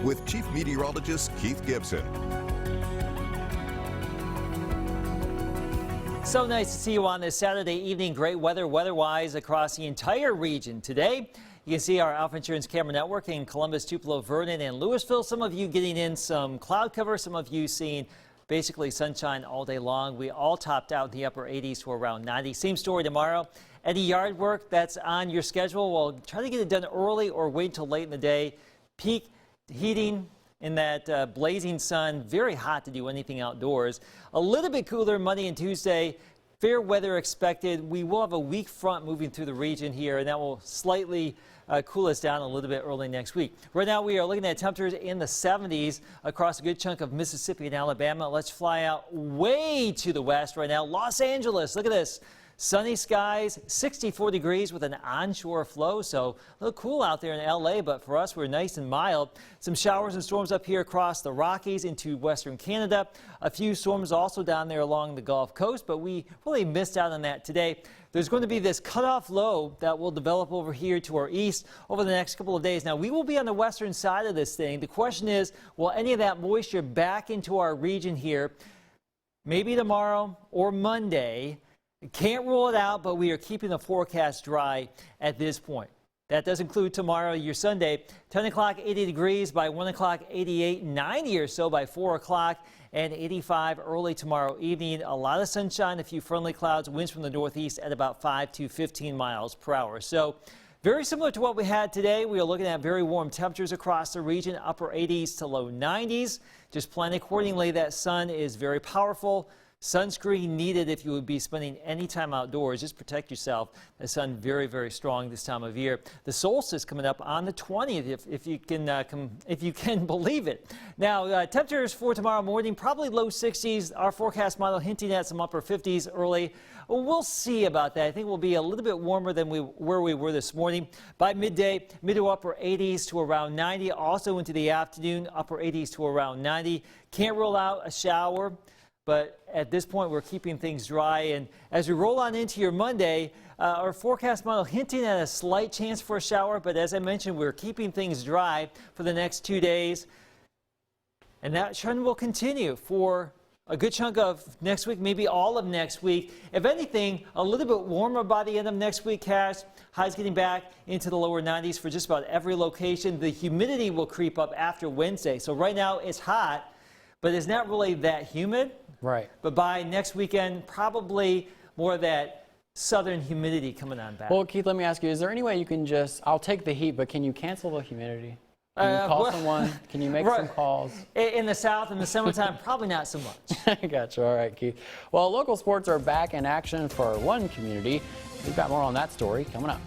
with Chief Meteorologist Keith Gibson. So nice to see you on this Saturday evening. Great weather-wise across the entire region today. You can see our Alpha Insurance Camera Network in Columbus, Tupelo, Vernon, and Louisville. Some of you getting in some cloud cover, some of you seeing basically sunshine all day long. We all topped out in the upper 80s to around 90. Same story tomorrow. Any yard work that's on your schedule, well, try to get it done early or wait until late in the day. Peak heating in that blazing sun, very hot to do anything outdoors. A little bit cooler Monday and Tuesday. Fair weather expected. We will have a weak front moving through the region here, and that will slightly cool us down a little bit early next week. Right now, we are looking at temperatures in the 70s across a good chunk of Mississippi and Alabama. Let's fly out way to the west right now. Los Angeles, look at this. Sunny skies, 64 degrees with an onshore flow, so a little cool out there in LA, but for us, we're nice and mild. Some showers and storms up here across the Rockies into western Canada. A few storms also down there along the Gulf Coast, but we really missed out on that today. There's going to be this cutoff low that will develop over here to our east over the next couple of days. Now, we will be on the western side of this thing. The question is, will any of that moisture back into our region here, maybe tomorrow or Monday? Can't rule it out, but we are keeping the forecast dry at this point. That does include tomorrow, your Sunday, 10 o'clock, 80 degrees, by 1 o'clock, 88, 90 or so by 4 o'clock, and 85 early tomorrow evening. A lot of sunshine, a few friendly clouds, winds from the northeast at about 5 to 15 miles per hour. So very similar to what we had today. We are looking at very warm temperatures across the region, upper 80s to low 90s. Just plan accordingly. That sun is very powerful. Sunscreen needed if you would be spending any time outdoors. Just protect yourself. The sun very, very strong this time of year. The solstice coming up on the 20th, if you can believe it. Now, temperatures for tomorrow morning, probably low 60s. Our forecast model hinting at some upper 50s early. We'll see about that. I think we'll be a little bit warmer than where we were this morning. By midday, mid to upper 80s to around 90. Also into the afternoon, upper 80s to around 90. Can't rule out a shower. But at this point, we're keeping things dry. And as we roll on into your Monday, our forecast model hinting at a slight chance for a shower. But as I mentioned, we're keeping things dry for the next 2 days. And that trend will continue for a good chunk of next week, maybe all of next week. If anything, a little bit warmer by the end of next week, Cash. Highs getting back into the lower 90s for just about every location. The humidity will creep up after Wednesday. So right now it's hot, but it's not really that humid. Right. But by next weekend, probably more of that southern humidity coming on back. Well, Keith, let me ask you, is there any way you can I'll take the heat, but can you cancel the humidity? Can you call someone? Can you make some calls? In the south, in the summertime, probably not so much. Gotcha. All right, Keith. Well, local sports are back in action for one community. We've got more on that story coming up.